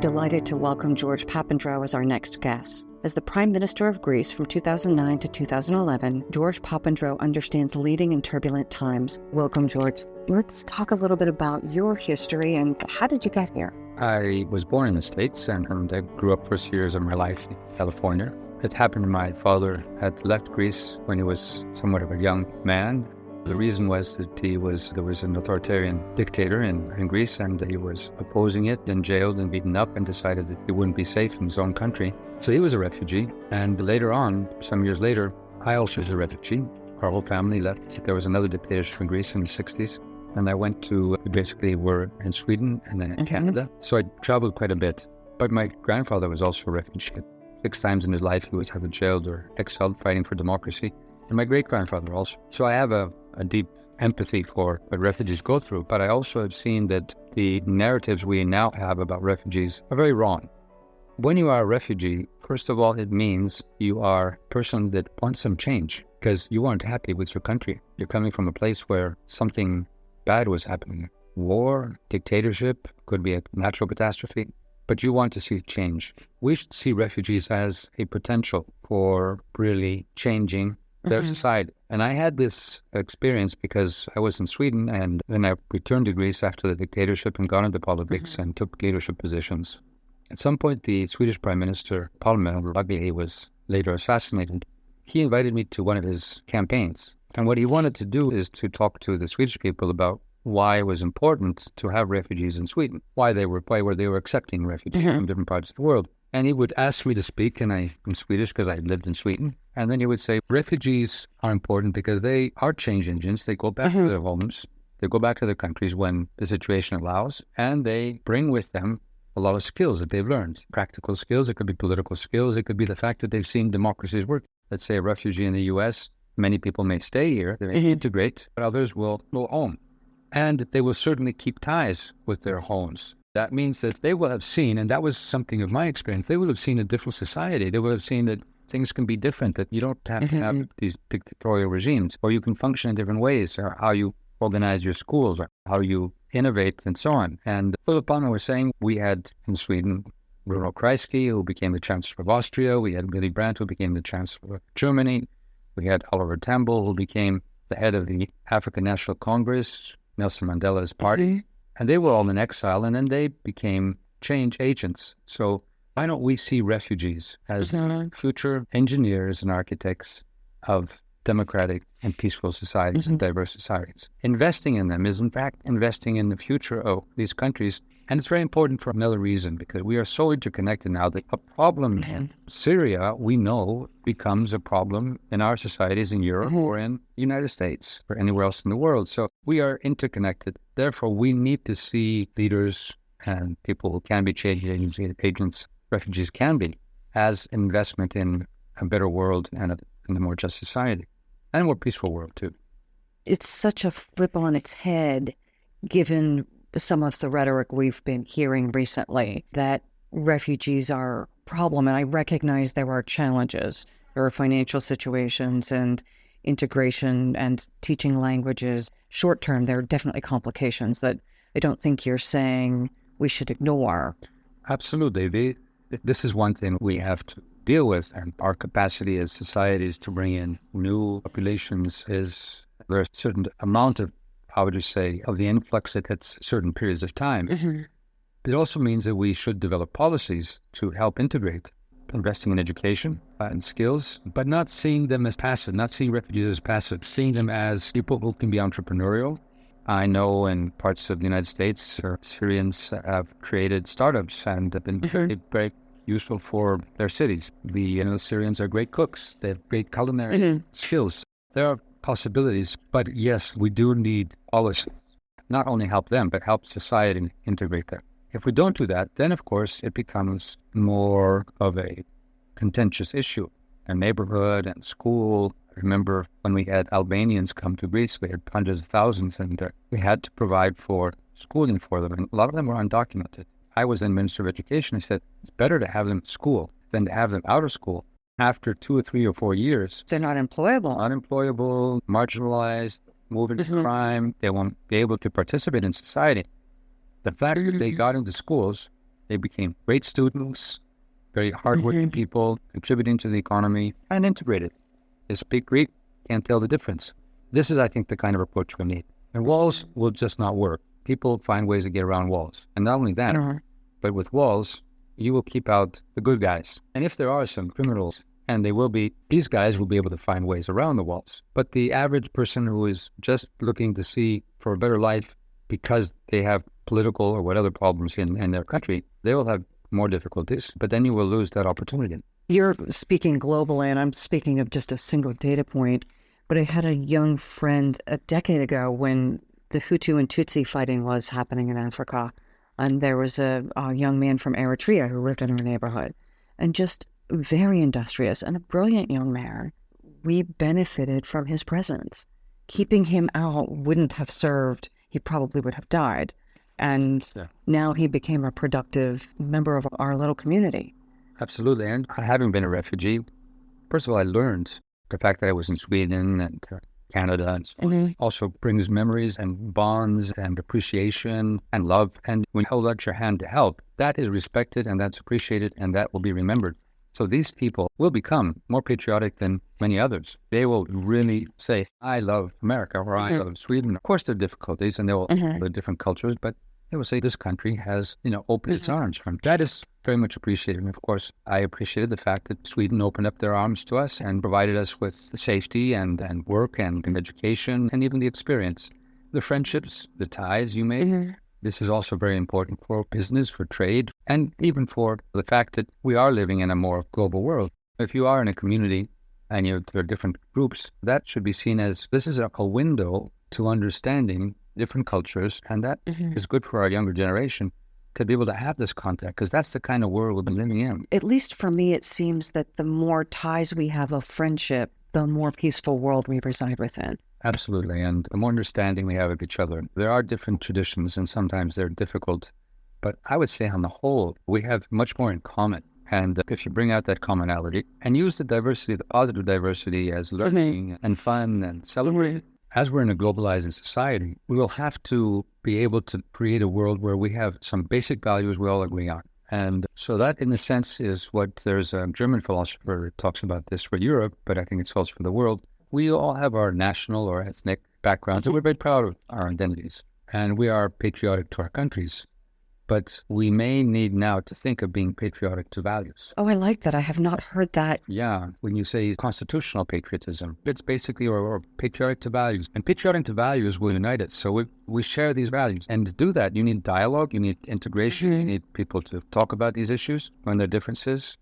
delighted to welcome George Papandreou as our next guest. As the Prime Minister of Greece from 2009 to 2011, George Papandreou understands leading in turbulent times. Welcome, George. Let's talk a little bit about your history and how did you get here? I was born in the States and I grew up first years of my life in California. It happened my father had left Greece when he was somewhat of a young man. The reason was that there was an authoritarian dictator in Greece, and he was opposing it and jailed and beaten up and decided that he wouldn't be safe in his own country. So he was a refugee. And later on, some years later, I also was a refugee. Our whole family left. There was another dictatorship in Greece in the 60s. And I went to, basically were in Sweden and then in Canada. So I traveled quite a bit. But my grandfather was also a refugee. 6 times in his life he was either jailed or exiled fighting for democracy. And my great-grandfather also. So I have a deep empathy for what refugees go through, but I also have seen that the narratives we now have about refugees are very wrong. When you are a refugee, first of all, it means you are a person that wants some change because you aren't happy with your country. You're coming from a place where something bad was happening. War, dictatorship, could be a natural catastrophe, but you want to see change. We should see refugees as a potential for really changing their society. And I had this experience because I was in Sweden and then I returned to Greece after the dictatorship and got into politics and took leadership positions. At some point, the Swedish Prime Minister, Palme, luckily he was later assassinated, he invited me to one of his campaigns. And what he wanted to do is to talk to the Swedish people about why it was important to have refugees in Sweden, why they were accepting refugees from different parts of the world. And he would ask me to speak in Swedish because I had lived in Sweden. And then he would say, refugees are important because they are change engines. They go back to their homes. They go back to their countries when the situation allows. And they bring with them a lot of skills that they've learned. Practical skills. It could be political skills. It could be the fact that they've seen democracies work. Let's say a refugee in the U.S., many people may stay here. They may integrate, but others will go home. And they will certainly keep ties with their homes. That means that they will have seen, and that was something of my experience, they will have seen a different society. They will have seen that things can be different, that you don't have to have these dictatorial regimes, or you can function in different ways, or how you organize your schools, or how you innovate, and so on. And Philip Palme was saying we had in Sweden Bruno Kreisky, who became the Chancellor of Austria. We had Willy Brandt, who became the Chancellor of Germany. We had Oliver Tambo, who became the head of the African National Congress, Nelson Mandela's party. And they were all in exile, and then they became change agents. So why don't we see refugees as future engineers and architects of democratic and peaceful societies and diverse societies? Investing in them is, in fact, investing in the future of these countries. And it's very important for another reason, because we are so interconnected now that a problem in Syria, we know, becomes a problem in our societies in Europe or in the United States or anywhere else in the world. So we are interconnected. Therefore, we need to see leaders and people who can be change agents, refugees can be, as investment in a better world and a more just society and a more peaceful world, too. It's such a flip on its head, given some of the rhetoric we've been hearing recently, that refugees are a problem. And I recognize there are challenges. There are financial situations and integration and teaching languages. Short term, there are definitely complications that I don't think you're saying we should ignore. Absolutely. This is one thing we have to deal with. And our capacity as societies to bring in new populations is there's a certain amount of, how would you say, of the influx at certain periods of time. It also means that we should develop policies to help integrate, investing in education and skills, but not seeing them as passive, not seeing refugees as passive, seeing them as people who can be entrepreneurial. I know in parts of the United States, Syrians have created startups and have been very useful for their cities. The Syrians are great cooks. They have great culinary skills. There are possibilities, but yes, we do need policy. Not only help them, but help society integrate them. If we don't do that, then of course it becomes more of a contentious issue. A neighborhood and school. I remember when we had Albanians come to Greece, we had hundreds of thousands, and we had to provide for schooling for them, and a lot of them were undocumented. I was then Minister of Education. I said, it's better to have them in school than to have them out of school. After 2 or 3 or 4 years, they're not employable. Unemployable, marginalized, move into crime. They won't be able to participate in society. The fact that they got into schools They became great students, very hardworking people, contributing to the economy, and integrated. They speak Greek, can't tell the difference. This is, I think, the kind of approach we need. And walls will just not work. People find ways to get around walls. And not only that, but with walls, you will keep out the good guys. And if there are some criminals, and they will be, these guys will be able to find ways around the walls. But the average person who is just looking to see for a better life because they have political or what other problems in their country, they will have more difficulties, but then you will lose that opportunity. You're speaking globally, and I'm speaking of just a single data point, but I had a young friend a decade ago when the Hutu and Tutsi fighting was happening in Africa, and there was a young man from Eritrea who lived in our neighborhood, and just very industrious and a brilliant young man. We benefited from his presence. Keeping him out wouldn't have served. He probably would have died. And now he became a productive member of our little community. Absolutely. And having been a refugee, first of all, I learned the fact that I was in Sweden and Canada and so on also brings memories and bonds and appreciation and love. And when you hold out your hand to help, that is respected and that's appreciated and that will be remembered. So these people will become more patriotic than many others. They will really say, I love America or I love Sweden. Of course, there are difficulties and there will be different cultures, but they will say this country has, opened its arms for them. That is very much appreciated. And of course, I appreciated the fact that Sweden opened up their arms to us and provided us with safety and work and education and even the experience. The friendships, the ties you make. This is also very important for business, for trade, and even for the fact that we are living in a more global world. If you are in a community and there are different groups, that should be seen as this is a window to understanding different cultures, and that is good for our younger generation to be able to have this contact, because that's the kind of world we've been living in. At least for me, it seems that the more ties we have of friendship, the more peaceful world we reside within. Absolutely, and the more understanding we have of each other. There are different traditions, and sometimes they're difficult, but I would say on the whole, we have much more in common. And if you bring out that commonality and use the diversity, the positive diversity as learning and fun and celebrating, as we're in a globalizing society, we will have to be able to create a world where we have some basic values we all agree on. And so that, in a sense, is what there's a German philosopher who talks about this for Europe, but I think it's also for the world. We all have our national or ethnic backgrounds, and we're very proud of our identities. And we are patriotic to our countries. But we may need now to think of being patriotic to values. Oh, I like that. I have not heard that. Yeah. When you say constitutional patriotism, it's basically or patriotic to values. And patriotic to values will unite us. So we share these values. And to do that, you need dialogue, you need integration, you need people to talk about these issues when there are differences.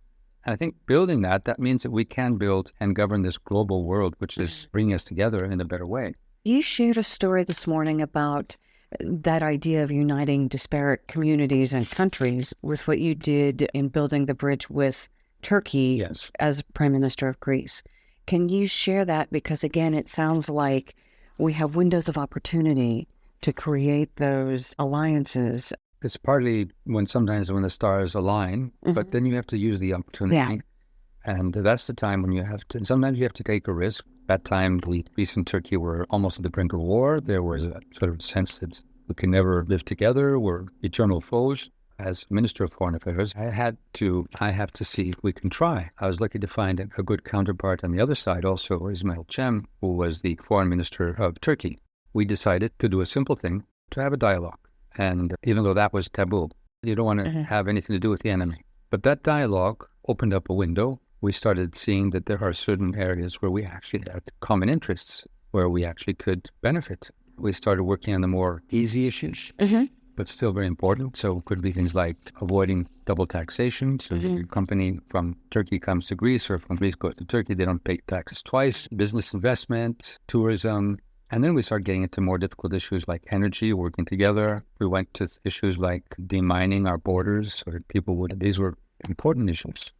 And I think building that means that we can build and govern this global world, which is bringing us together in a better way. You shared a story this morning about that idea of uniting disparate communities and countries with what you did in building the bridge with Turkey as Prime Minister of Greece. Can you share that? Because again, it sounds like we have windows of opportunity to create those alliances. It's partly sometimes when the stars align, but then you have to use the opportunity. Yeah. And that's the time when you have to, sometimes you have to take a risk. That time, Greece and Turkey were almost at the brink of war. There was a sort of sense that we can never live together. We're eternal foes. As Minister of Foreign Affairs, I have to see if we can try. I was lucky to find a good counterpart on the other side, also Ismail Cem, who was the Foreign Minister of Turkey. We decided to do a simple thing, to have a dialogue. And even though that was taboo, you don't want to have anything to do with the enemy. But that dialogue opened up a window. We started seeing that there are certain areas where we actually had common interests, where we actually could benefit. We started working on the more easy issues, but still very important. So it could be things like avoiding double taxation. So if your company from Turkey comes to Greece or from Greece goes to Turkey, they don't pay taxes twice. Business investment, tourism. And then we started getting into more difficult issues like energy, working together. We went to issues like demining our borders, so that these were important issues.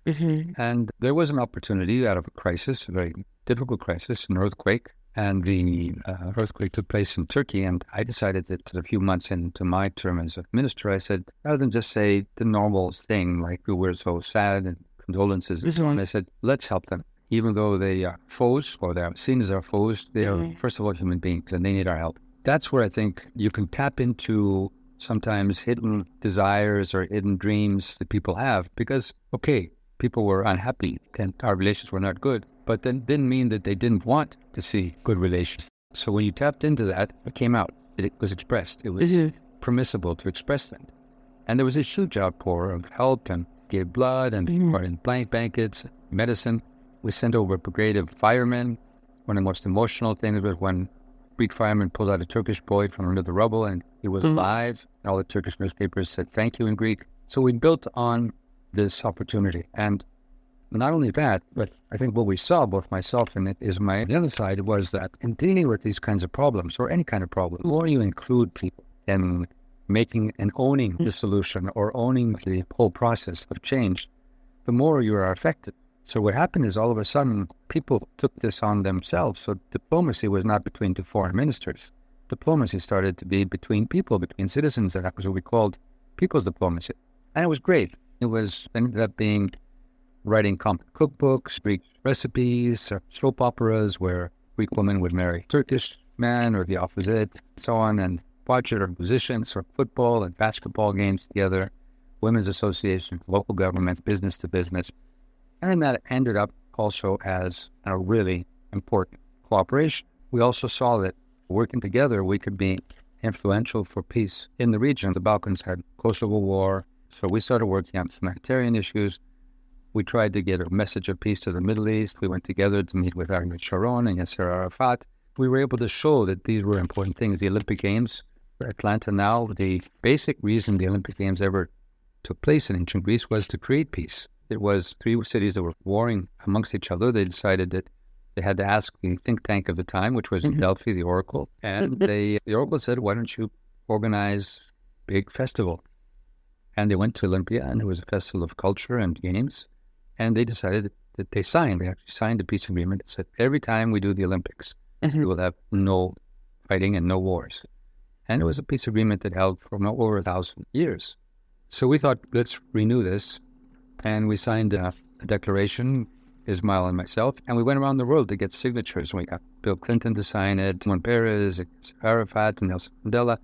And there was an opportunity out of a crisis, a very difficult crisis, an earthquake. And the earthquake took place in Turkey. And I decided that a few months into my term as a minister, I said, rather than just say the normal thing, like we were so sad and condolences and so on, I said, let's help them. Even though they are foes, or they are seen as our foes, they are, first of all, human beings, and they need our help. That's where I think you can tap into sometimes hidden desires or hidden dreams that people have. Because, okay, people were unhappy and our relations were not good, but then didn't mean that they didn't want to see good relations. So when you tapped into that, it came out. It was expressed. It was permissible to express that. And there was a huge outpour of help and gave blood and blank blankets, medicine. We sent over a brigade of firemen. One of the most emotional things was when Greek firemen pulled out a Turkish boy from under the rubble and he was alive. And all the Turkish newspapers said thank you in Greek. So we built on this opportunity. And not only that, but I think what we saw, both myself and Ismail, the other side was that in dealing with these kinds of problems, or any kind of problem, the more you include people in making and owning the solution or owning the whole process of change, the more you are affected. So what happened is all of a sudden, people took this on themselves. So diplomacy was not between two foreign ministers. Diplomacy started to be between people, between citizens, and that was what we called people's diplomacy. And it was great. It ended up being writing common cookbooks, Greek recipes, soap operas where Greek women would marry Turkish men or the opposite, so on, and watch it, or musicians, or football and basketball games together, women's association, local government, business to business. And then that ended up also as a really important cooperation. We also saw that working together, we could be influential for peace in the region. The Balkans had Kosovo War, so we started working on humanitarian issues. We tried to get a message of peace to the Middle East. We went together to meet with Ariel Sharon and Yasser Arafat. We were able to show that these were important things. The Olympic Games, Atlanta now, the basic reason the Olympic Games ever took place in ancient Greece was to create peace. It was three cities that were warring amongst each other. They decided that they had to ask the think tank of the time, which was in Delphi, the Oracle. And the Oracle said, why don't you organize a big festival? And they went to Olympia, and it was a festival of culture and games. And they decided that they actually signed a peace agreement that said, every time we do the Olympics, we will have no fighting and no wars. And it was a peace agreement that held for over 1,000 years. So we thought, let's renew this. And we signed a declaration, Ismail and myself, and we went around the world to get signatures. We got Bill Clinton to sign it, Shimon Peres, Arafat, and Nelson Mandela,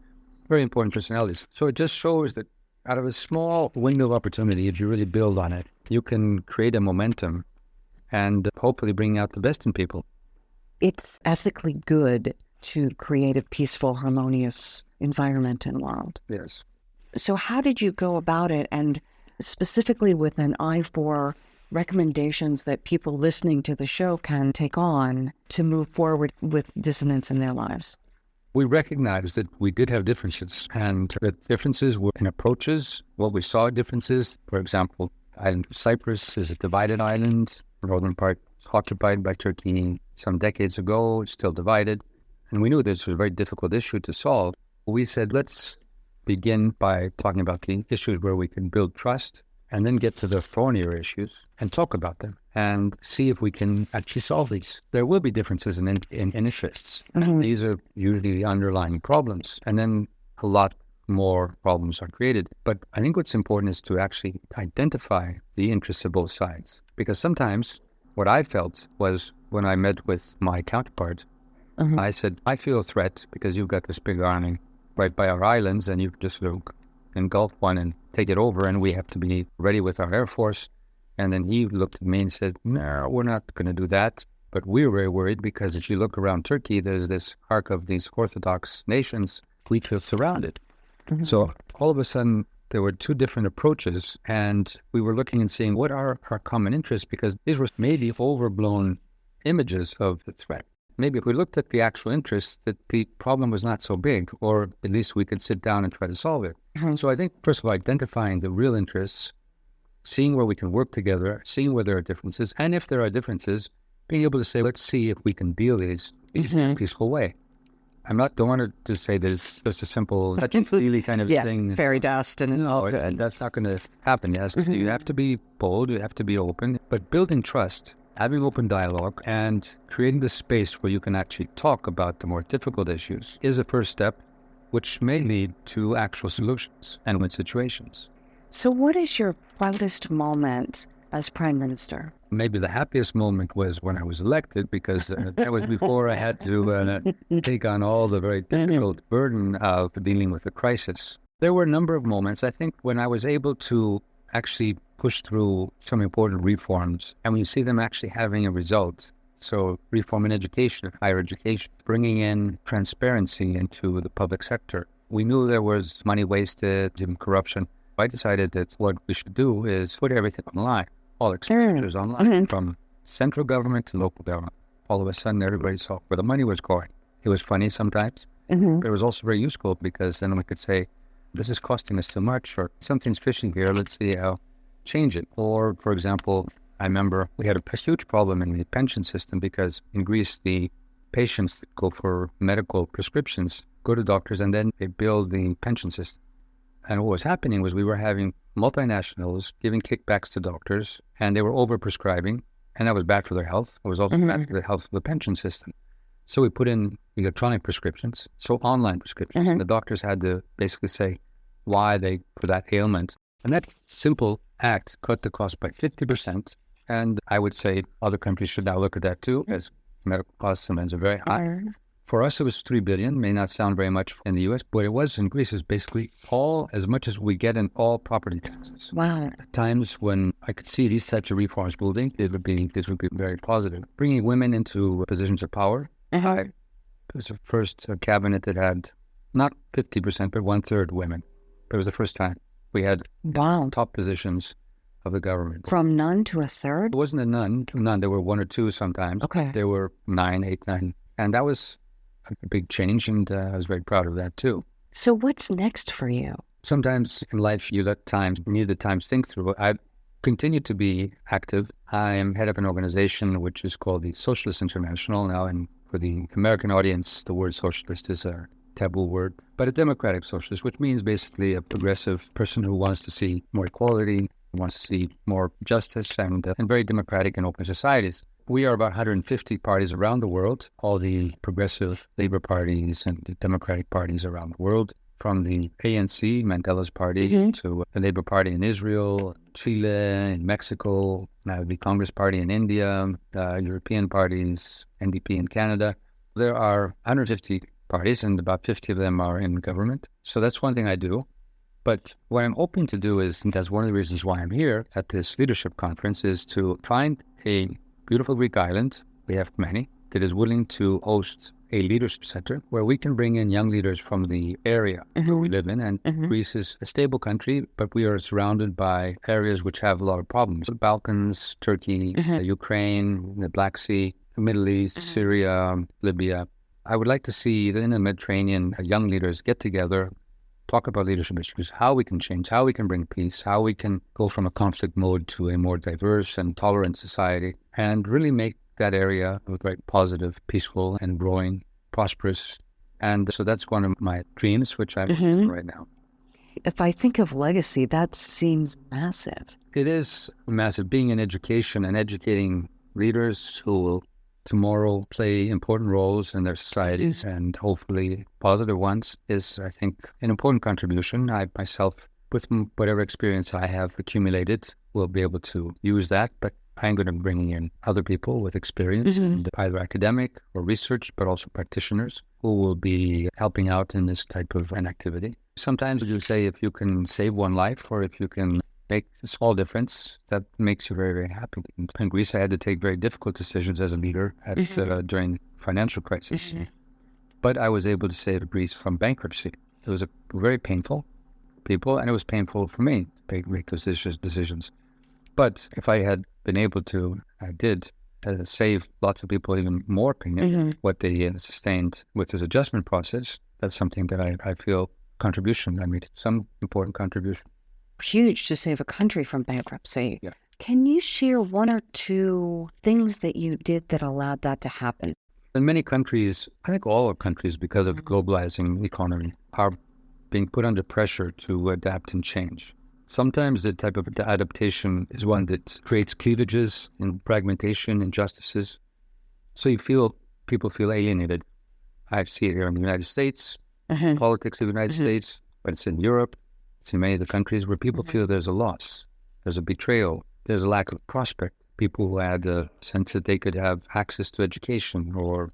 very important personalities. So it just shows that out of a small window of opportunity, if you really build on it, you can create a momentum and hopefully bring out the best in people. It's ethically good to create a peaceful, harmonious environment and world. Yes. So how did you go about it, and specifically with an eye for recommendations that people listening to the show can take on to move forward with dissonance in their lives? We recognized that we did have differences, and the differences were in approaches. What we saw differences, for example, island of Cyprus is a divided island. The northern part was occupied by Turkey some decades ago. It's still divided. And we knew this was a very difficult issue to solve. We said, let's begin by talking about the issues where we can build trust, and then get to the thornier issues and talk about them and see if we can actually solve these. There will be differences in interests. These are usually the underlying problems. And then a lot more problems are created. But I think what's important is to actually identify the interests of both sides. Because sometimes what I felt was when I met with my counterpart, I said, I feel a threat because you've got this big army right by our islands and you've just sort of engulf one and take it over, and we have to be ready with our Air Force. And then he looked at me and said, no, we're not going to do that. But we're very worried because if you look around Turkey, there's this arc of these Orthodox nations. We feel surrounded. So all of a sudden, there were two different approaches, and we were looking and seeing what are our common interests, because these were maybe overblown images of the threat. Maybe if we looked at the actual interests, that the problem was not so big, or at least we could sit down and try to solve it. So I think, first of all, identifying the real interests, seeing where we can work together, seeing where there are differences, and if there are differences, being able to say, let's see if we can deal these in a peaceful way. Don't want to say that it's just a simple touchy-feely kind of thing. Fairy dust and it's all good. That's not going to happen. Yes, you have to be bold, you have to be open, but building trust, having open dialogue, and creating the space where you can actually talk about the more difficult issues is a first step, which may lead to actual solutions and win situations. So what is your proudest moment as Prime Minister? Maybe the happiest moment was when I was elected, because that was before I had to take on all the very difficult burden of dealing with the crisis. There were a number of moments, I think, when I was able to actually push through some important reforms, and we see them actually having a result. So reform in education, higher education, bringing in transparency into the public sector. We knew there was money wasted and corruption. I decided that what we should do is put everything online, all expenditures online, from central government to local government. All of a sudden, everybody saw where the money was going. It was funny sometimes, but it was also very useful because then we could say, this is costing us too much, or something's fishing here, let's see how change it. Or, for example, I remember we had a huge problem in the pension system because in Greece, the patients that go for medical prescriptions go to doctors and then they bill the pension system. And what was happening was we were having multinationals giving kickbacks to doctors, and they were overprescribing, and that was bad for their health. It was also bad for the health of the pension system. So we put in electronic prescriptions, so online prescriptions. The doctors had to basically say why they, for that ailment. And that simple act cut the cost by 50%. And I would say other countries should now look at that too, as medical costs sometimes are very high. For us, it was $3 billion. May not sound very much in the U.S., but it was in Greece. Is basically as much as we get in all property taxes. Wow. At times when I could see these types of reforms building, this would be very positive. Bringing women into positions of power. It was the first cabinet that had not 50%, but 1/3 women. It was the first time we had top positions of the government. From none to a third? It wasn't a none. There were 1 or 2 sometimes. Okay. There were 9, 8, 9. And that was a big change, and I was very proud of that too. So what's next for you? Sometimes in life you need the time to think through. I continue to be active. I am head of an organization which is called the Socialist International now, and for the American audience, the word socialist is a taboo word, but a democratic socialist, which means basically a progressive person who wants to see more equality, wants to see more justice, and very democratic and open societies. We are about 150 parties around the world, all the progressive labor parties and the democratic parties around the world, from the ANC, Mandela's party, to the Labour Party in Israel, Chile, in Mexico, now the Congress Party in India, European parties, NDP in Canada. There are 150 parties, and about 50 of them are in government. So that's one thing I do. But what I'm hoping to do is, and that's one of the reasons why I'm here at this leadership conference, is to find a beautiful Greek island, we have many, that is willing to host a leadership center where we can bring in young leaders from the area where we live in. And Greece is a stable country, but we are surrounded by areas which have a lot of problems. The Balkans, Turkey, Ukraine, the Black Sea, the Middle East, Syria, Libya. I would like to see in the Mediterranean young leaders get together, talk about leadership issues, how we can change, how we can bring peace, how we can go from a conflict mode to a more diverse and tolerant society, and really make that area a very positive, peaceful, and growing, prosperous. And so that's one of my dreams, which I'm doing right now. If I think of legacy, that seems massive. It is massive. Being in education and educating leaders who will tomorrow play important roles in their societies and hopefully positive ones is, I think, an important contribution. I myself, with whatever experience I have accumulated, will be able to use that. But I'm going to be bringing in other people with experience, either academic or research, but also practitioners who will be helping out in this type of an activity. Sometimes you say if you can save one life or if you can make a small difference, that makes you very, very happy. In Greece, I had to take very difficult decisions as a leader during the financial crisis. But I was able to save Greece from bankruptcy. It was very painful for people, and it was painful for me to make those decisions. But if I had been able to, I did save lots of people even more pain, what they sustained with this adjustment process. That's something that I feel contribution. I made some important contribution. Huge to save a country from bankruptcy. Yeah. Can you share 1 or 2 things that you did that allowed that to happen? In many countries, I think all countries, because of the globalizing economy, are being put under pressure to adapt and change. Sometimes the type of adaptation is one that creates cleavages and fragmentation, injustices. So people feel alienated. I see it here in the United States, politics of the United States, but it's in Europe. It's in many of the countries where people feel there's a loss, there's a betrayal, there's a lack of prospect. People who had a sense that they could have access to education or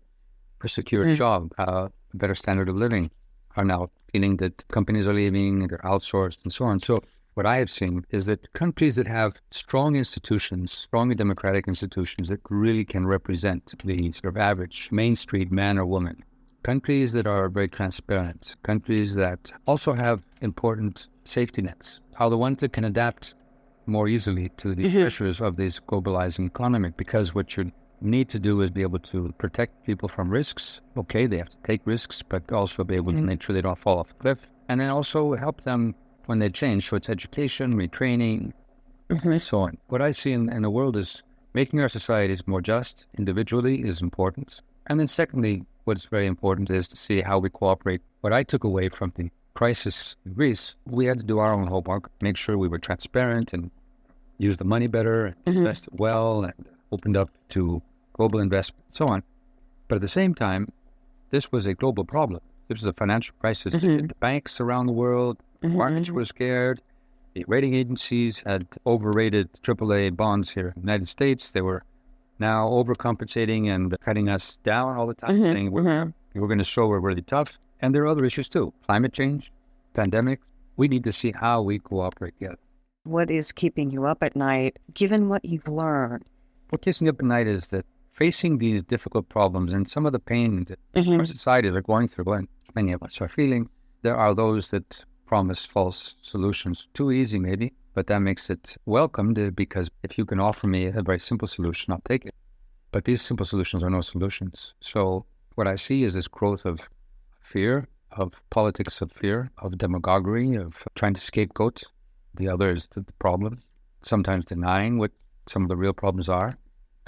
a secure job, a better standard of living, are now feeling that companies are leaving, they're outsourced, and so on. So what I have seen is that countries that have strong institutions, strongly democratic institutions that really can represent the sort of average Main Street man or woman, countries that are very transparent, countries that also have important safety nets, are the ones that can adapt more easily to the pressures of this globalizing economy, because what you need to do is be able to protect people from risks. Okay, they have to take risks, but also be able to make sure they don't fall off a cliff, and then also help them when they change. So it's education, retraining, and so on. What I see in the world is making our societies more just individually is important. And then secondly, what's very important is to see how we cooperate. What I took away from the crisis in Greece, we had to do our own homework, make sure we were transparent and use the money better, invest it well, and opened up to global investment, and so on. But at the same time, this was a global problem. This was a financial crisis. The banks around the world, markets were scared. The rating agencies had overrated AAA bonds here in the United States. They were now overcompensating and cutting us down all the time, saying we're going to show we're really tough. And there are other issues too. Climate change, pandemic. We need to see how we cooperate together. What is keeping you up at night, given what you've learned? What keeps me up at night is that facing these difficult problems and some of the pain that our societies are going through, and many of us are feeling, there are those that promise false solutions. Too easy maybe, but that makes it welcomed, because if you can offer me a very simple solution, I'll take it. But these simple solutions are no solutions. So what I see is this growth of fear, of politics of fear, of demagoguery, of trying to scapegoat the other is the problem, sometimes denying what some of the real problems are.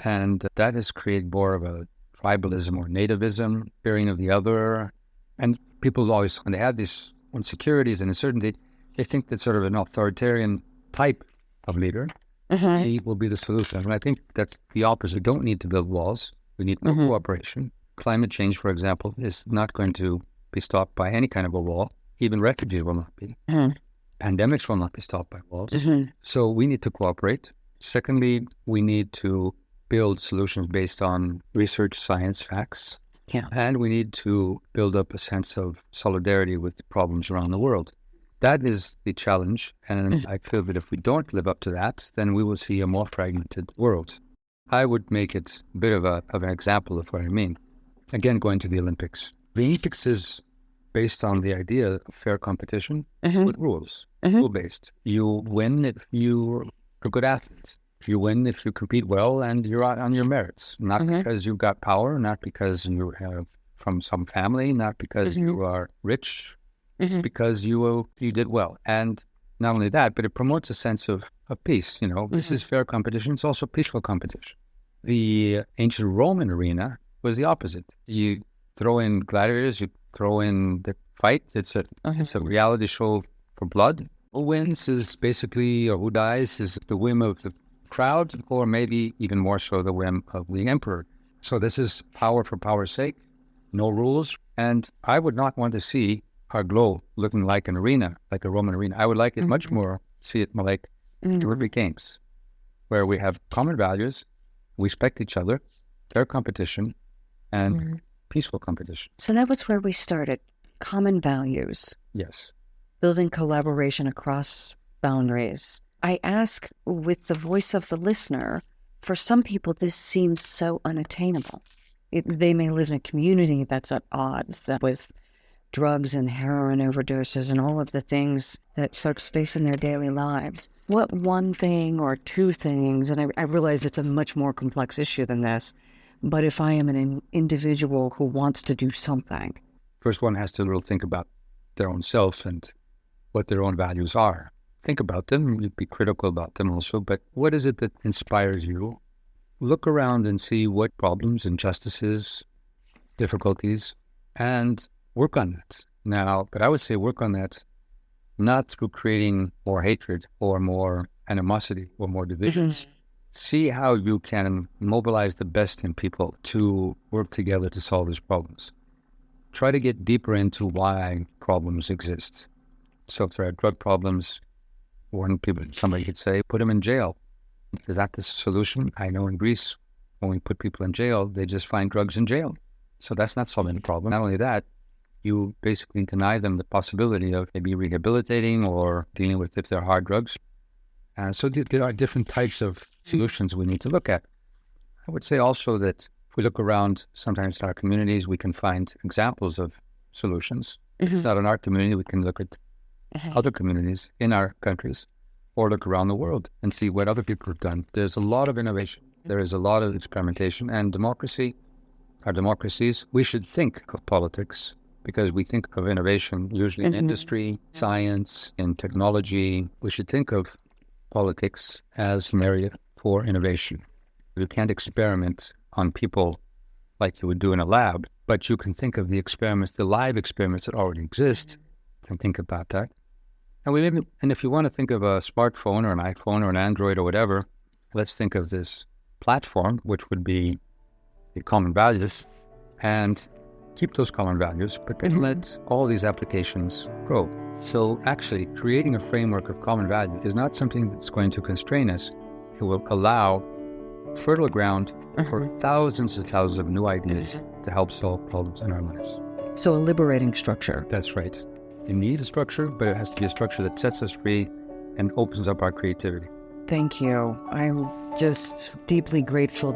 And that has created more of a tribalism or nativism, fearing of the other. And people always, when they have these insecurities and uncertainty, they think that sort of an authoritarian type of leader he will be the solution. And I think that's the opposite. We don't need to build walls. We need more cooperation. Climate change, for example, is not going to be stopped by any kind of a wall. Even refugees will not be. Pandemics will not be stopped by walls. So we need to cooperate. Secondly, we need to build solutions based on research, science, facts. And we need to build up a sense of solidarity with problems around the world. That is the challenge. And I feel that if we don't live up to that, then we will see a more fragmented world. I would make it a bit of an example of what I mean. Again, going to the Olympics. The Olympics is based on the idea of fair competition with rules, rule-based. You win if you're a good athlete. You win if you compete well and you're out on your merits, not because you've got power, not because you have from some family, not because you are rich. It's because you did well. And not only that, but it promotes a sense of peace. You know, this is fair competition. It's also peaceful competition. The ancient Roman arena was the opposite. You throw in gladiators, you throw in the fight. It's a reality show for blood. Who wins is basically, or who dies is the whim of the crowd, or maybe even more so the whim of the emperor. So this is power for power's sake, no rules. And I would not want to see our globe looking like an arena, like a Roman arena. I would like it much more, see it more like the Olympic Games, where we have common values, we respect each other, fair competition, and peaceful competition. So that was where we started. Common values. Yes. Building collaboration across boundaries. I ask with the voice of the listener, for some people this seems so unattainable. They may live in a community that's at odds with drugs and heroin overdoses and all of the things that folks face in their daily lives. What one thing or two things, and I realize it's a much more complex issue than this, but if I am an individual who wants to do something. First, one has to really think about their own self and what their own values are. Think about them, you'd be critical about them also, but what is it that inspires you? Look around and see what problems, injustices, difficulties, and work on that. Now, but I would say work on that not through creating more hatred or more animosity or more divisions. See how you can mobilize the best in people to work together to solve these problems. Try to get deeper into why problems exist. So if there are drug problems, somebody could say, put them in jail. Is that the solution? I know in Greece, when we put people in jail, they just find drugs in jail. So that's not solving the problem. Not only that, you basically deny them the possibility of maybe rehabilitating or dealing with if they're hard drugs. So there are different types of solutions we need to look at. I would say also that if we look around, sometimes in our communities, we can find examples of solutions. If it's not in our community, we can look at other communities in our countries or look around the world and see what other people have done. There's a lot of innovation. There is a lot of experimentation, and democracy, our democracies, we should think of politics because we think of innovation usually in industry, science, in technology. We should think of politics as an area for innovation. You can't experiment on people like you would do in a lab, but you can think of the experiments, the live experiments that already exist, and think about that. And if you want to think of a smartphone or an iPhone or an Android or whatever, let's think of this platform, which would be the common values, and keep those common values, but then let all these applications grow. So actually, creating a framework of common value is not something that's going to constrain us. It will allow fertile ground for thousands and thousands of new ideas to help solve problems in our lives. So a liberating structure. That's right. You need a structure, but it has to be a structure that sets us free and opens up our creativity. Thank you. I'm just deeply grateful.